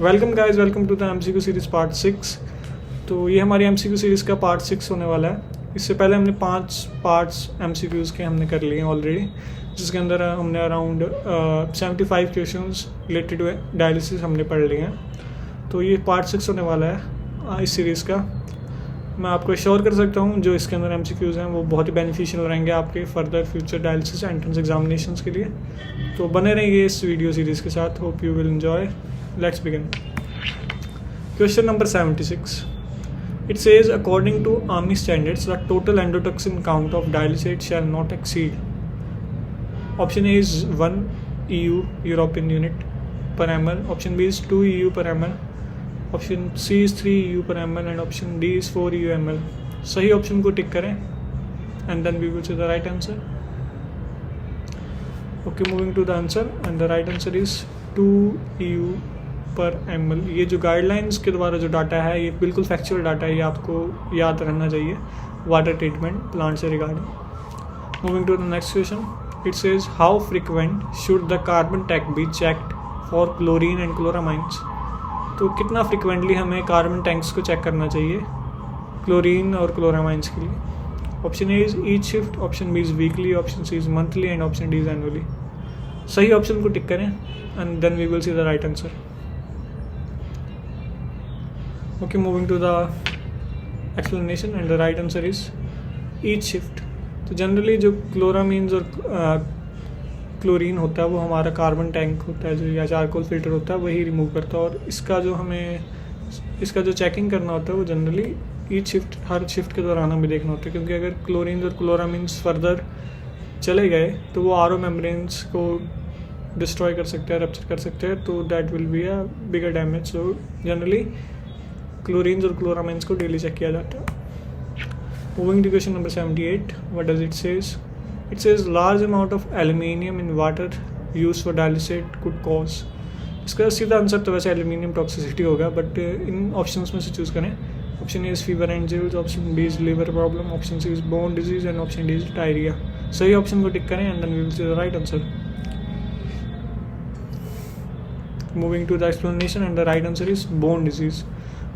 Welcome guys, welcome to the MCQ series part 6। तो ये हमारी एमसीक्यू सीरीज़ का पार्ट 6 होने वाला है। इससे पहले हमने 5 पार्ट्स एमसीक्यूज़ के हमने कर लिए हैं ऑलरेडी, जिसके अंदर हमने around 75 questions related to dialysis हमने पढ़ लिए हैं। तो ये पार्ट 6 होने वाला है इस सीरीज़ का। मैं आपको श्योर कर सकता हूँ जो इसके अंदर एमसीक्यूज़ हैं वो बहुत ही बेनिफिशियल रहेंगे आपके further future dialysis entrance examinations के लिए। तो बने रहिए इस वीडियो सीरीज़ के साथ। Hope you will enjoy. Let's begin. Question number 76. It says, according to Army standards, the total endotoxin count of dialysate shall not exceed. Option A is 1 EU European unit per ml. Option B is 2 EU per ml. Option C is 3 EU per ml and option D is 4 EU ml. सही option को tick करें and then we will see the right answer. Okay, moving to the answer, and the right answer is 2 EU पर ml। ये जो guidelines के द्वारा जो data है ये बिल्कुल फैक्चुअल डाटा है, ये आपको याद रहना चाहिए वाटर ट्रीटमेंट प्लांट से regarding. Moving to the next question, it says how frequent should the carbon tank be checked for chlorine and chloramines. तो कितना फ्रिक्वेंटली हमें कार्बन टैंक्स को चेक करना चाहिए क्लोरीन और क्लोरामाइंस के लिए। Option A is each shift, option B is weekly, option C is monthly and option D is annually. सही ऑप्शन को टिक करें and then we will see the right answer. Okay, moving to the explanation, and the right answer is each shift। तो generally जो क्लोरामीन्स और chlorine होता है वो हमारा कार्बन टैंक होता है जो या चारकोल फिल्टर होता है वही रिमूव करता है, और इसका जो चेकिंग करना होता है वो जनरली ईच शिफ्ट, हर शिफ्ट के दौरान हमें देखना होता है, क्योंकि अगर क्लोरीन और क्लोरामीन्स फर्दर चले गए तो वो आरओ मेम्ब्रेन्स को डिस्ट्रॉय कर सकते हैं, रप्चर कर सकते हैं, तो that will be a bigger damage. So generally chlorines और क्लोरामाइंस को डेली चेक किया जाता है। Moving to question number 78, what does it says. It says large amount of aluminium in water use for dialysate could cause. इसका सीधा answer तो वैसे aluminium toxicity होगा, बट इन ऑप्शंस में से चूज़ करें। Option A is fever and chills, option B is liver problem, option C is bone disease and option D is diarrhoea. सही ऑप्शन को टिक करें and then we will see the right answer. Moving to the explanation, and the right answer is bone disease.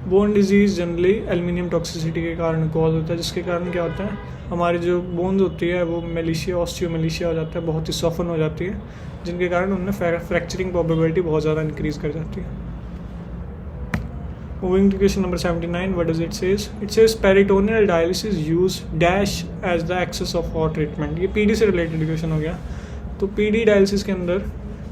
Bone disease generally aluminium toxicity के कारण cause होता है, जिसके कारण क्या होता है हमारी जो बोन्स होती है वो मेलिशिया, ऑस्टियोमेलिशिया हो जाता है, बहुत ही सॉफ्टन हो जाती है, जिनके कारण उनमें फ्रैक्चरिंग प्रोबेबिलिटी बहुत ज़्यादा इंक्रीज़ कर जाती है। Moving to question number 79, what does it says. It says peritoneal dialysis use dash as the access of for treatment. ये पीडी से रिलेटेड क्वेश्चन हो गया। तो पीडी डायलिसिस के अंदर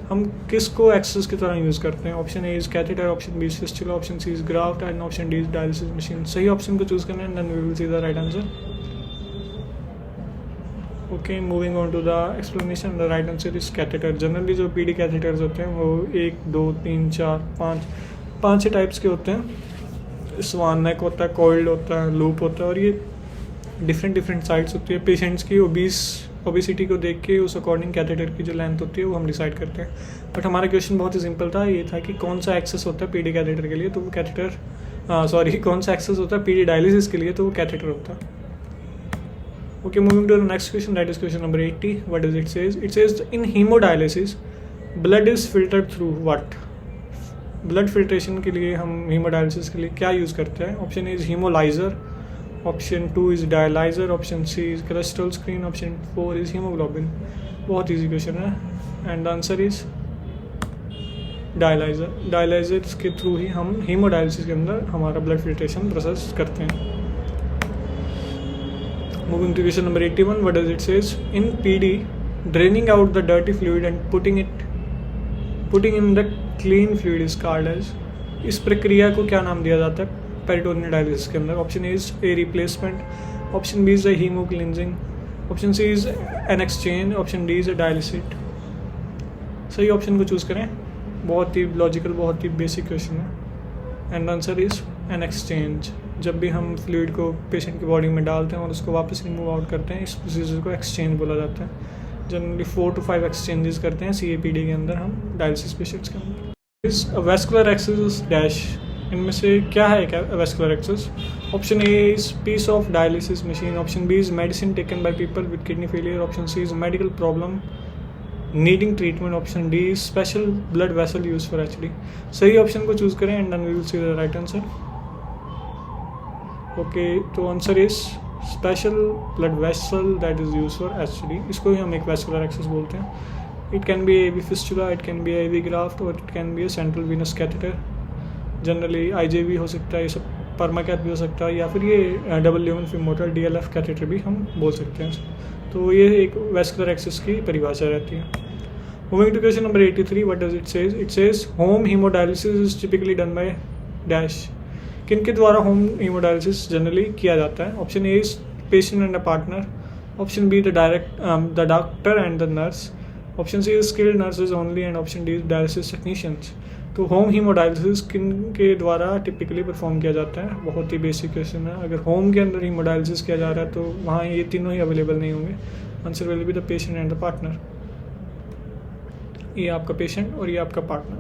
हम किसको एक्सेस की तरह यूज़ करते हैं। Option A is catheter, option B is fistula, option C is graft and option D is dialysis machine. सही ऑप्शन को चूज़ करना है and then we will see the right answer. Okay, moving on to the explanation, the right answer is catheter. Generally जो PD catheters होते हैं वो 1 2 3 4 5 6 types के होते हैं। स्वान नेक होता है, कॉइल्ड होता है, लूप होता है, और ये डिफरेंट साइड्स होती है। पेशेंट्स की ओबिसिटी को देख के उस अकॉर्डिंग कैथेटर की जो लेंथ होती है वो हम डिसाइड करते हैं। बट हमारा क्वेश्चन बहुत ही सिंपल था, ये था कि कौन सा एक्सेस होता है पीडी कैथेटर के लिए, तो वो कैथेटर कौन सा एक्सेस होता है पीडी डायलिसिस के लिए, तो वो कैथेटर होता है। Okay, moving to the next question, that is question number 80, what does it says. It says in hemodialysis blood is filtered through what. Blood filtration के लिए हम हीमोडायलिसिस के लिए क्या यूज़ करते हैं। Option is hemolyzer, option 2 is dialyzer, option C is crystal screen, option 4 is hemoglobin. बहुत easy question है and the answer is dialyzer. Dialyzer के थ्रू ही हम हीमोडायलिसिस के अंदर हमारा ब्लड फिल्ट्रेशन प्रोसेस करते हैं। Moving to question number 81, what does it says. In PD draining out the dirty fluid and putting in the clean fluid is called as. इस प्रक्रिया को क्या नाम दिया जाता है पेरिटोनियल डायलिसिस के अंदर। Option A is a replacement, option B is a hemo cleansing, option C is an exchange, option D is a dialysate. सही ऑप्शन को चूज़ करें। बहुत ही लॉजिकल, बहुत ही बेसिक क्वेश्चन है and answer is an exchange. जब भी हम फ्लूइड को पेशेंट की बॉडी में डालते हैं और उसको वापस रिमूव आउट करते हैं, इस प्रोसीजर को एक्सचेंज बोला जाता है। जनरली 4 to 5 एक्सचेंजेस करते हैं CAPD के अंदर हम डायलिसिस पेशेंट्स के अंदर। इस वेस्कुलर एक्सेस डैश, इनमें से क्या है क्या vascular access. Option A is piece of dialysis machine, option B is medicine taken by people with kidney failure, option C is medical problem needing treatment, option D special blood vessel use for HD. सही option को choose करें and then we will see the right answer. Okay, तो answer is special blood vessel that is use for HD. इसको ही हम एक vascular access बोलते हैं। It can be AV fistula, it can be AV graft और it can be central venous catheter. Generally IJV हो सकता है, ये सब परमाकैथ भी हो सकता है, या फिर ये double lumen femoral DLF catheter भी हम बोल सकते हैं। तो ये एक वेस्कुलर एक्सेस की परिभाषा रहती है। Moving to question number 83, what does it says? It says home hemodialysis is typically done by dash. किन के द्वारा होम हीमोडायलिसिस जनरली किया जाता है? Option A is patient and a partner, option B the doctor and the nurse, option C is skilled nurses only and option D is dialysis technicians. तो home hemodialysis किन के द्वारा typically perform किया जाता है? बहुत ही बेसिक क्वेश्चन है। अगर होम के अंदर हीमोडायलिसिस किया जा रहा है तो वहाँ ये तीनों ही अवेलेबल नहीं होंगे। Answer will be the patient and the partner. ये आपका पेशेंट और ये आपका partner.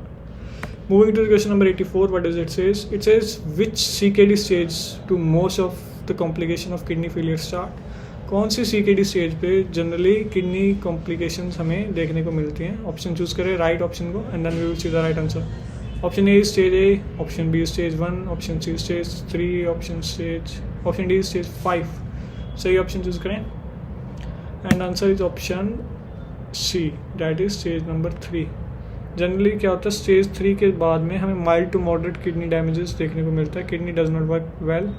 Moving to question number 84, what does it says? It says which CKD stage to most of the complication of kidney failure start. कौन सी CKD stage पे generally kidney complications हमें देखने को मिलती हैं? ऑप्शन चूज करें राइट ऑप्शन को and then we will see the right answer. Option A stage A, option B stage 1, option C stage 3, option D stage 5। सही ऑप्शन चूज करें and answer is option C, that is stage number 3। Generally क्या होता है, stage 3 के बाद में हमें mild to moderate kidney damages देखने को मिलता है, kidney does not work well.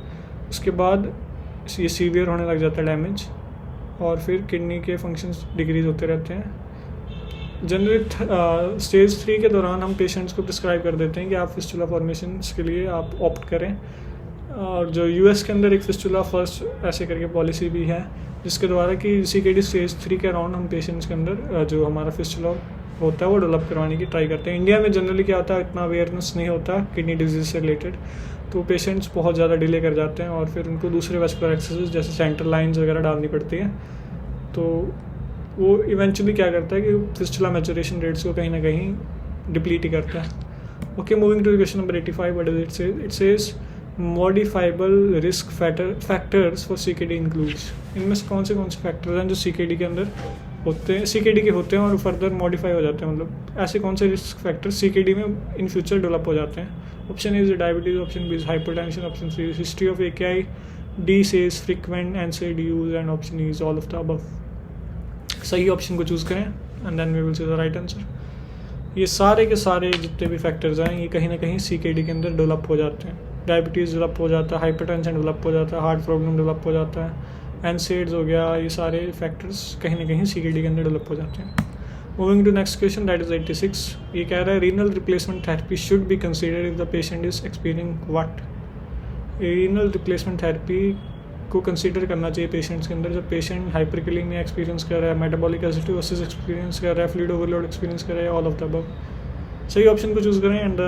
उसके बाद ये सीवियर होने लग जाता है डैमेज और फिर किडनी के फंक्शंस डिक्रीज होते रहते हैं। जनरली स्टेज 3 के दौरान हम पेशेंट्स को प्रिस्क्राइब कर देते हैं कि आप फिस्टुला फॉर्मेशंस के लिए आप ऑप्ट करें। और जो US के अंदर एक फिस्टुला फर्स्ट ऐसे करके पॉलिसी भी है जिसके द्वारा कि CKD स्टेज 3 के अराउंड हम पेशेंट्स के अंदर जो हमारा फिस्टुला होता है वो डेवलप करवाने की ट्राई करते हैं। इंडिया में जनरली क्या होता है, इतना अवेयरनेस नहीं होता किडनी डिजीज से रिलेटेड, तो पेशेंट्स बहुत ज़्यादा डिले कर जाते हैं और फिर उनको दूसरे वेस्कुलर एक्सेस जैसे सेंट्रल लाइंस वगैरह डालनी पड़ती है। तो वो इवेंचुअली क्या करता है कि फिस्टुला मैचुरेशन रेट्स को कहीं ना कहीं डिप्लीट ही करता है। Okay, moving to question number 85, what does it says? It says modifiable risk factors for CKD includes. इनमें से कौन से फैक्टर्स हैं जो CKD के अंदर होते हैं, CKD के होते हैं और फर्दर मॉडिफाई हो जाते हैं? मतलब ऐसे कौन से रिस्क फैक्टर CKD में इन फ्यूचर डेवलप हो जाते हैं? Option A is diabetes, option B is hypertension, option C is history of AKI, D says frequent NSAID use and option E is all of the above. सही option को choose करें and then we will see the right answer. ये सारे के सारे जितने भी factors हैं ये कहीं ना कहीं CKD के अंदर डेवलप हो जाते हैं। डायबिटीज़ डेवलप हो जाता है, हाइपरटेंशन डेवलप हो जाता है, हार्ट प्रॉब्लम डेवलप हो जाता है, NSAIDs हो गया, ये सारे फैक्टर्स कहीं ना कहीं CKD के अंदर डेवलप हो जाते हैं। Moving to next question, that is 86। ये कह रहा है renal replacement therapy should be considered if the patient is experiencing what. Renal replacement therapy को कंसीडर करना चाहिए पेशेंट्स के अंदर जब पेशेंट हाइपरकैलेमिया एक्सपीरियंस कर रहा है, मेटाबॉलिक एसिडोसिस एक्सपीरियंस कर रहा है, फ्लूइड ओवरलोड एक्सपीरियंस कर रहा है, ऑल ऑफ द अबव। सही ऑप्शन को चूज करें and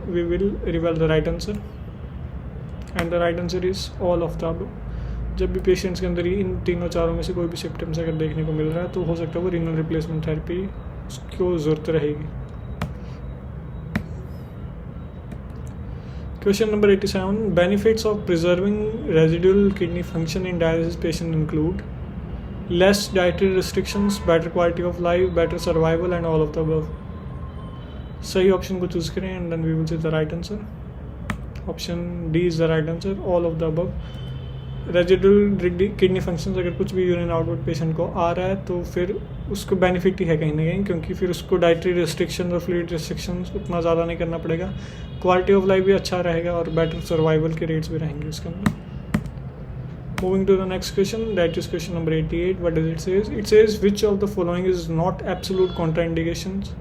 we will reveal the right answer and the right answer is all of the above. जब भी पेशेंट्स के अंदर ही इन तीनों चारों में से कोई भी सिम्टम्स अगर देखने को मिल रहा है तो हो सकता है वो रीनल रिप्लेसमेंट थेरेपी उसको ज़रूरत रहेगी। Question number 87, benefits of preserving residual kidney function in dialysis patient include less dietary restrictions, better quality of life, better survival and all of the above. सही ऑप्शन को चूज करें and then we will see the right answer. Option D is the right answer, all of the above. Residual kidney functions अगर कुछ भी urine output patient को आ रहा है तो फिर उसको बेनिफिट ही है कहीं ना कहीं, क्योंकि फिर उसको डाइटरी रिस्ट्रिक्शन और फ्लूइड रिस्ट्रिक्शंस उतना ज़्यादा नहीं करना पड़ेगा, क्वालिटी ऑफ लाइफ भी अच्छा रहेगा और बेटर सर्वाइवल के रेट्स भी रहेंगे उसके अंदर। Moving to the next question, that is question number 88, what does it says? It says which of the following is not absolute contraindications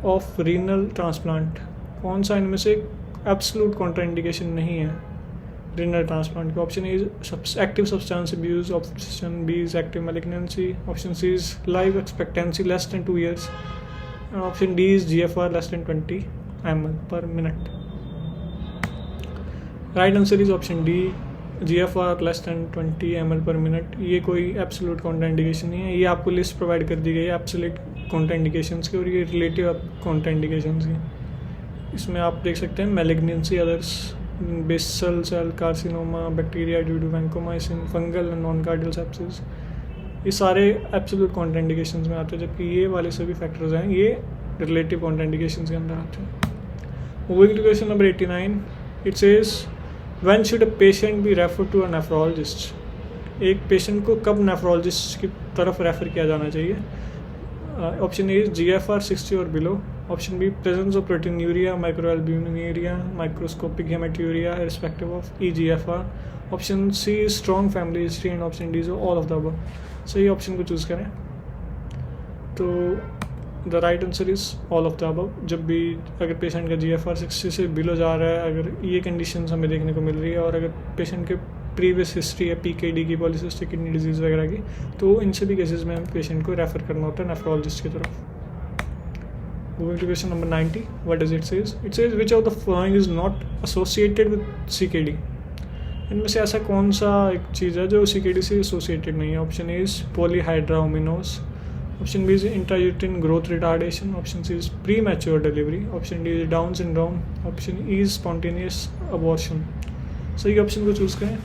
of renal transplant. कौन सा इनमें से एब्सोल्यूट कॉन्ट्राइंडिकेशन नहीं है renal transplant का? Option A is active substance abuse, option B is active malignancy, option C is life expectancy less than 2 years and option D is GFR less than 20 ml per minute। Right answer is option D, GFR less than 20 ml per minute। ये कोई absolute contraindication नहीं है, ये आपको list provide कर दी गई है absolute contraindications की और ये रिलेटिव कॉन्ट्राइंडिकेशंस की। इसमें आप देख सकते हैं malignancy, others, basal cell carcinoma, bacteria due to vancomycin, fungal and non cardial sepsis, ये सारे एब्सोल्यूट कॉन्ट्राइंडिकेशंस में आते हैं, जबकि ये वाले सभी फैक्टर्स हैं ये रिलेटिव कॉन्ट्राइंडिकेशंस के अंदर आते हैं। Moving to question number 89, it says when should a patient be refer to a nephrologist. एक पेशेंट को कब नेफ्रोलॉजिस्ट की तरफ रेफर किया जाना चाहिए? ऑप्शन ए GFR 60 और below, option B presence of proteinuria, microalbuminuria, microscopic hematuria respective of EGFR, option C strong family history and option D all of the above. सही ऑप्शन को चूज़ करें। तो the right answer is all of the above. जब भी अगर patient का GFR 60 से below जा रहा है, अगर ये कंडीशंस हमें देखने को मिल रही है, और अगर पेशेंट के प्रीवियस हिस्ट्री है PKD की, पॉलीसिस्टिक किडनी डिजीज़ वगैरह की, तो इन सभी केसेस में हमें पेशेंट को रेफ़र करना होता है नेफ्रोलॉजिस्ट की तरफ। Moving to question number 90, what does it says? It says which of the following is not associated with CKD। इनमें से ऐसा कौन सा एक चीज़ है जो CKD से एसोसिएटेड नहीं है? Option A is polyhydramnios, option B is intrauterine growth retardation, option C is premature delivery, option D is Down syndrome, option E is spontaneous abortion. सही ऑप्शन को चूज़ करें।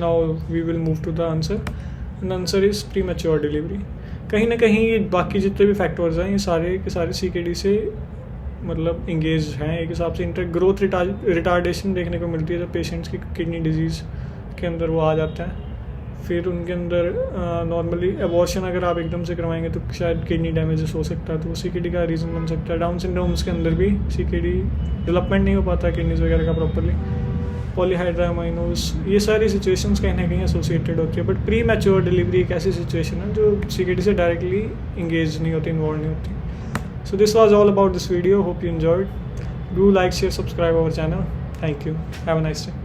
Now we will move to the answer, and the answer is premature delivery। कहीं ना कहीं ये बाकी जितने भी फैक्टर्स हैं ये सारे के सारे CKD से मतलब इंगेज हैं एक हिसाब से। ग्रोथ रिटार्डेशन देखने को मिलती है जब पेशेंट्स की किडनी डिजीज़ के अंदर वो आ जाता है। फिर उनके अंदर नॉर्मली एबॉर्शन अगर आप एकदम से करवाएंगे तो शायद किडनी डैमेजेस हो सकता है, तो वो CKD का रीज़न बन सकता है। डाउन सिंड्रोम्स के अंदर भी CKD डेवलपमेंट नहीं हो पाता किडनीज वगैरह का प्रॉपरली। पॉलीहाइड्रामाइनोस, ये सारी सिचुएशंस कहीं ना कहीं एसोसिएटेड होती है। बट प्री मैच्योर डिलीवरी एक ऐसी सिचुएशन है जो CKD से डायरेक्टली इंगेज नहीं होती, इन्वॉल्व नहीं होती। So this was all about this video, hope you enjoyed. Do like, share, subscribe our channel. Thank you, have a nice day.